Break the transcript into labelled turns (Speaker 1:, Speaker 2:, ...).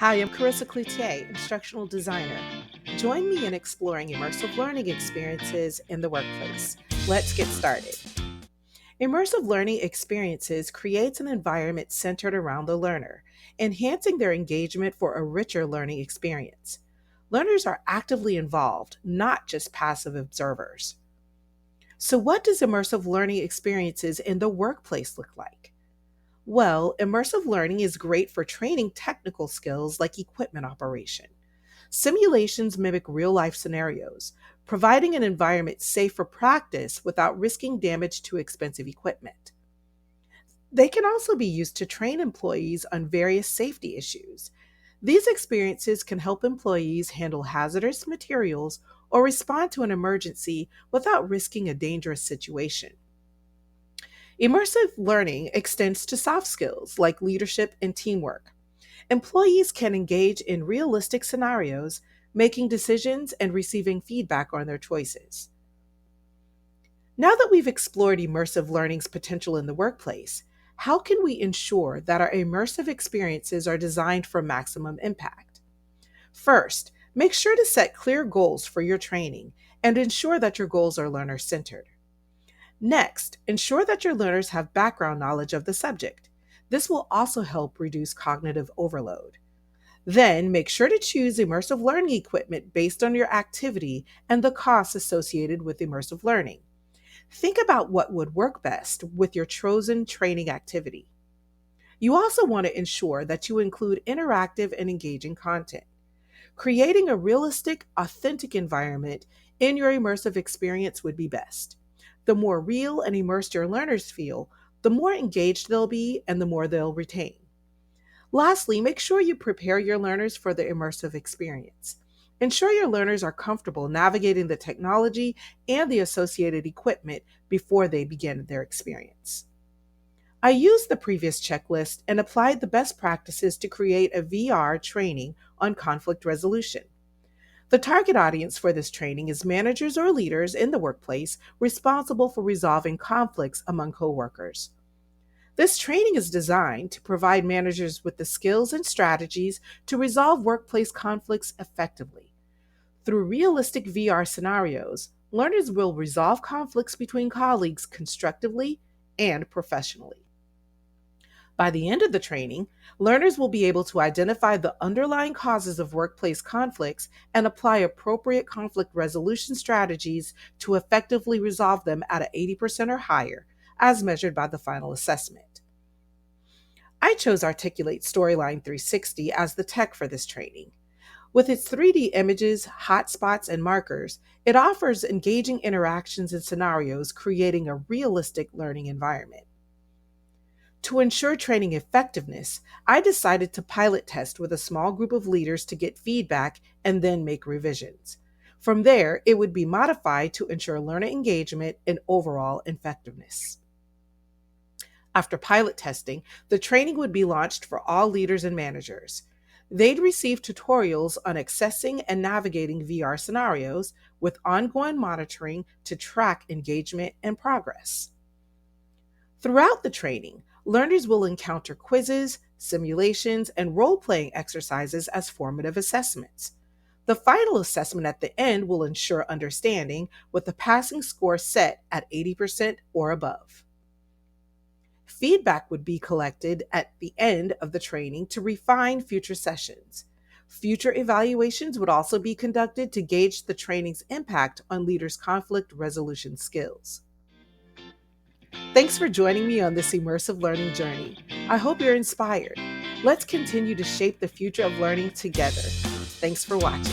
Speaker 1: Hi, I'm Carissa Cloutier, instructional designer. Join me in exploring immersive learning experiences in the workplace. Let's get started. Immersive learning experiences creates an environment centered around the learner, enhancing their engagement for a richer learning experience. Learners are actively involved, not just passive observers. So, what does immersive learning experiences in the workplace look like? Well, immersive learning is great for training technical skills like equipment operation. Simulations mimic real life scenarios, providing an environment safe for practice without risking damage to expensive equipment. They can also be used to train employees on various safety issues. These experiences can help employees handle hazardous materials or respond to an emergency without risking a dangerous situation. Immersive learning extends to soft skills like leadership and teamwork. Employees can engage in realistic scenarios, making decisions and receiving feedback on their choices. Now that we've explored immersive learning's potential in the workplace, how can we ensure that our immersive experiences are designed for maximum impact? First, make sure to set clear goals for your training and ensure that your goals are learner centered. Next, ensure that your learners have background knowledge of the subject. This will also help reduce cognitive overload. Then, make sure to choose immersive learning equipment based on your activity and the costs associated with immersive learning. Think about what would work best with your chosen training activity. You also want to ensure that you include interactive and engaging content. Creating a realistic, authentic environment in your immersive experience would be best. The more real and immersed your learners feel, the more engaged they'll be and the more they'll retain. Lastly, make sure you prepare your learners for the immersive experience. Ensure your learners are comfortable navigating the technology and the associated equipment before they begin their experience. I used the previous checklist and applied the best practices to create a VR training on conflict resolution. The target audience for this training is managers or leaders in the workplace responsible for resolving conflicts among coworkers. This training is designed to provide managers with the skills and strategies to resolve workplace conflicts effectively. Through realistic VR scenarios, learners will resolve conflicts between colleagues constructively and professionally. By the end of the training, learners will be able to identify the underlying causes of workplace conflicts and apply appropriate conflict resolution strategies to effectively resolve them at an 80% or higher, as measured by the final assessment. I chose Articulate Storyline 360 as the tech for this training. With its 3D images, hotspots, and markers, it offers engaging interactions and scenarios, creating a realistic learning environment. To ensure training effectiveness, I decided to pilot test with a small group of leaders to get feedback and then make revisions. From there, it would be modified to ensure learner engagement and overall effectiveness. After pilot testing, the training would be launched for all leaders and managers. They'd receive tutorials on accessing and navigating VR scenarios with ongoing monitoring to track engagement and progress. Throughout the training, learners will encounter quizzes, simulations, and role playing exercises as formative assessments. The final assessment at the end will ensure understanding with a passing score set at 80% or above. Feedback would be collected at the end of the training to refine future sessions. Future evaluations would also be conducted to gauge the training's impact on leaders' conflict resolution skills. Thanks for joining me on this immersive learning journey. I hope you're inspired. Let's continue to shape the future of learning together. Thanks for watching.